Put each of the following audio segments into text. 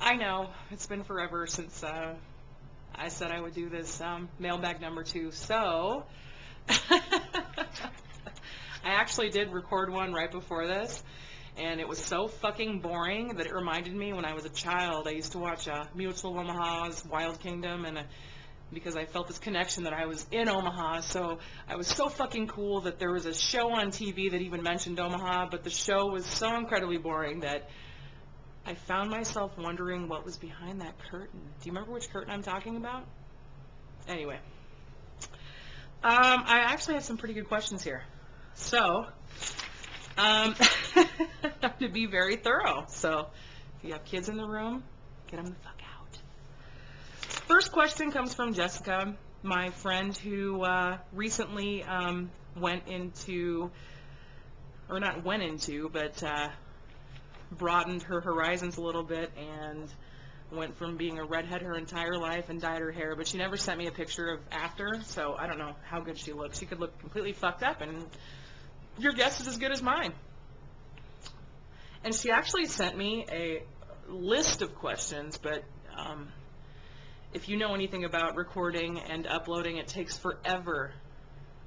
I know. It's been forever since I said I would do this mailbag number 2. So, I actually did record one right before this, and it was so fucking boring that it reminded me when I was a child. I used to watch Mutual of Omaha's Wild Kingdom, and because I felt this connection that I was in Omaha, so I was so fucking cool that there was a show on TV that even mentioned Omaha, but the show was so incredibly boring that I found myself wondering what was behind that curtain. Do you remember which curtain I'm talking about? Anyway, I actually have some pretty good questions here. So, I'm going to be very thorough. So, if you have kids in the room, get them the fuck out. First question comes from Jessica, my friend who recently went into, or not went into, but broadened her horizons a little bit and went from being a redhead her entire life and dyed her hair, but she never sent me a picture of after, so I don't know how good she looks. She could look completely fucked up, and your guess is as good as mine. And she actually sent me a list of questions, but if you know anything about recording and uploading, it takes forever.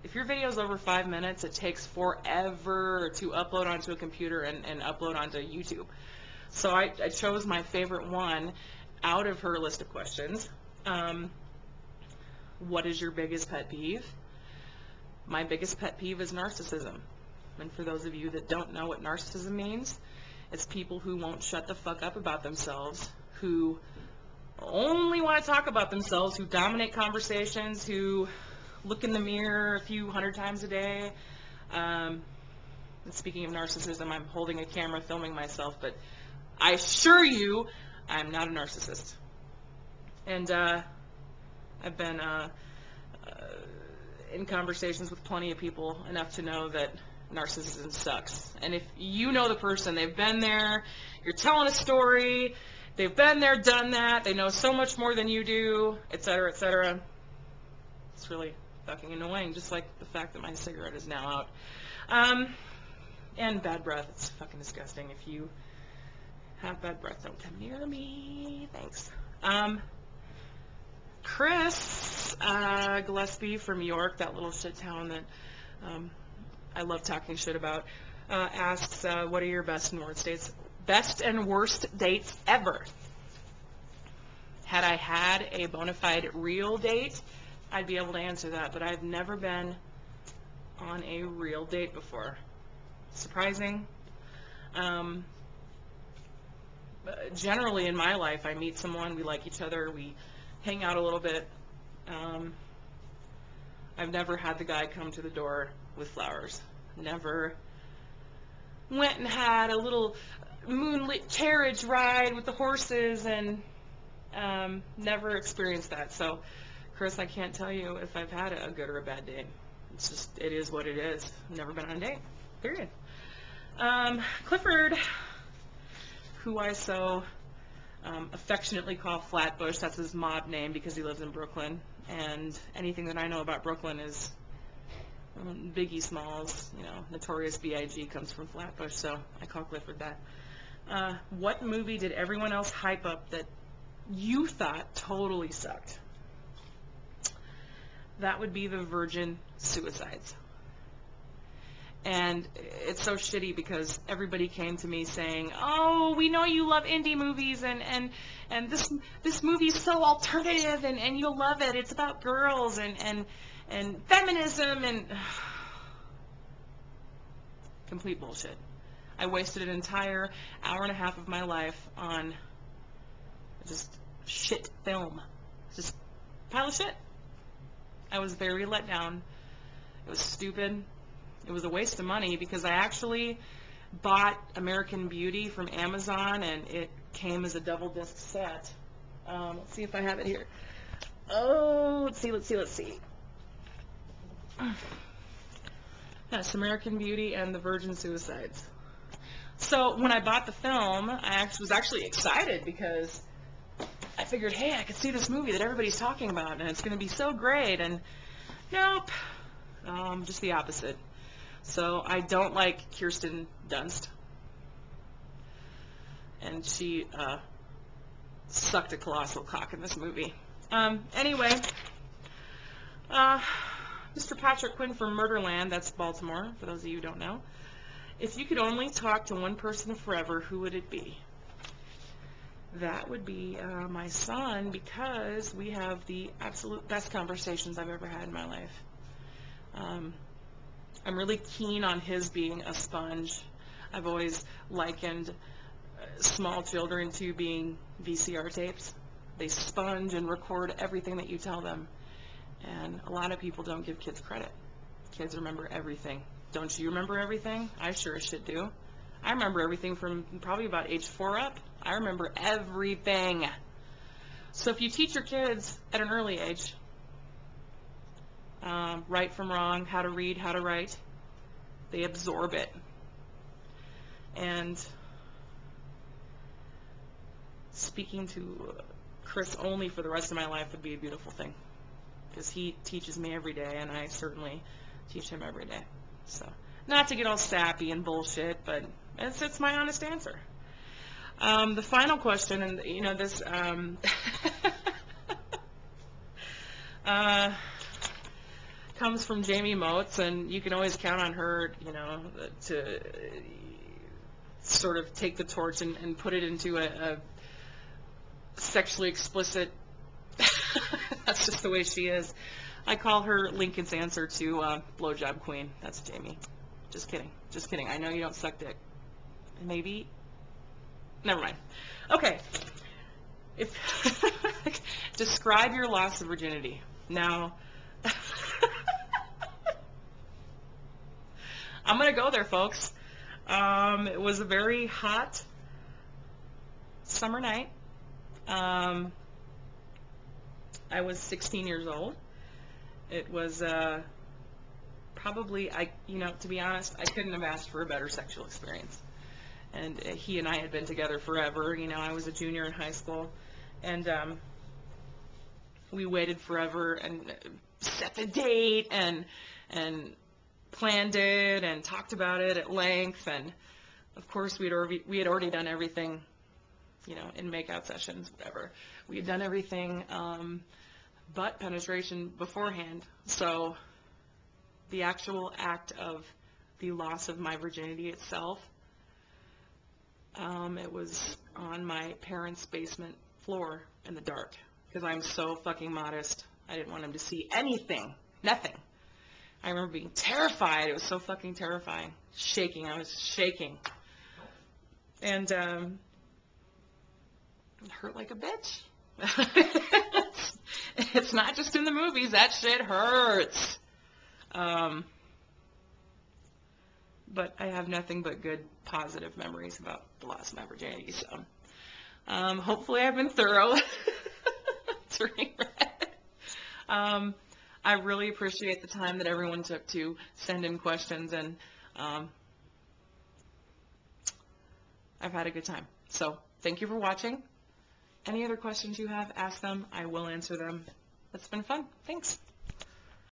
If your video is over 5 minutes, it takes forever to upload onto a computer and upload onto YouTube. So I chose my favorite one out of her list of questions. What is your biggest pet peeve? My biggest pet peeve is narcissism. And for those of you that don't know what narcissism means, it's people who won't shut the fuck up about themselves, who only want to talk about themselves, who dominate conversations, who look in the mirror a few hundred times a day. And speaking of narcissism, I'm holding a camera filming myself, but I assure you I'm not a narcissist. And I've been in conversations with plenty of people enough to know that narcissism sucks. And if you know the person, they've been there, you're telling a story, they've been there, done that, they know so much more than you do, etc., etc. It's really fucking annoying, just like the fact that my cigarette is now out. And bad breath, it's fucking disgusting. If you have bad breath, don't come near me. Thanks. Chris Gillespie from York, that little shit town that I love talking shit about, asks, what are your best and worst dates ever? Had I had a bona fide real date, I'd be able to answer that, but I've never been on a real date before. Surprising. Generally in my life, I meet someone, we like each other, we hang out a little bit. I've never had the guy come to the door with flowers. Never went and had a little moonlit carriage ride with the horses, and never experienced that. So, Chris, I can't tell you if I've had a good or a bad date. It's just, it is what it is. I've never been on a date, period. Clifford, who I so affectionately call Flatbush, that's his mob name because he lives in Brooklyn, and anything that I know about Brooklyn is Biggie Smalls, you know, Notorious B.I.G. comes from Flatbush, so I call Clifford that. What movie did everyone else hype up that you thought totally sucked? That would be The Virgin Suicides. And it's so shitty because everybody came to me saying, oh, we know you love indie movies, and this movie's so alternative, and you'll love it. It's about girls and feminism, and complete bullshit. I wasted an entire hour and a half of my life on just shit film. Just pile of shit. I was very let down. It was stupid. It was a waste of money because I actually bought American Beauty from Amazon, and it came as a double disc set. Let's see if I have it here. Oh, let's see. Yes, American Beauty and The Virgin Suicides. So when I bought the film, I was actually excited because I figured, hey, I could see this movie that everybody's talking about, and it's going to be so great. And nope, just the opposite. So I don't like Kirsten Dunst, and she sucked a colossal cock in this movie. Anyway, Mr. Patrick Quinn from Murderland, that's Baltimore, for those of you who don't know. If you could only talk to one person forever, who would it be? That would be my son, because we have the absolute best conversations I've ever had in my life. I'm really keen on his being a sponge. I've always likened small children to being VCR tapes. They sponge and record everything that you tell them. And a lot of people don't give kids credit. Kids remember everything. Don't you remember everything? I sure as shit do. I remember everything from probably about age 4 up. I remember everything. So if you teach your kids at an early age, right from wrong, how to read, how to write, they absorb it. And speaking to Chris only for the rest of my life would be a beautiful thing, because he teaches me every day, and I certainly teach him every day. So, not to get all sappy and bullshit, but it's my honest answer. The final question, and you know this, comes from Jamie Motes, and you can always count on her, you know, to sort of take the torch and put it into a sexually explicit. That's just the way she is. I call her Lincoln's answer to blowjob queen. That's Jamie. Just kidding. Just kidding. I know you don't suck dick. Maybe. Never mind. Okay. If describe your loss of virginity. Now, I'm gonna go there, folks. It was a very hot summer night. I was 16 years old. It was probably, to be honest, I couldn't have asked for a better sexual experience. And he and I had been together forever. You know, I was a junior in high school, and we waited forever and set the date and planned it and talked about it at length. And of course, we had already done everything, you know, in makeout sessions, whatever. We had done everything but penetration beforehand. So the actual act of the loss of my virginity itself, it was on my parents' basement floor in the dark, because I'm so fucking modest. I didn't want him to see anything, nothing. I remember being terrified. It was so fucking terrifying. Shaking. I was shaking. And it hurt like a bitch. It's not just in the movies. That shit hurts. But I have nothing but good, positive memories about the loss of my virginity. So hopefully I've been thorough. Turning red. I really appreciate the time that everyone took to send in questions, and I've had a good time. So thank you for watching. Any other questions you have, ask them. I will answer them. It's been fun. Thanks.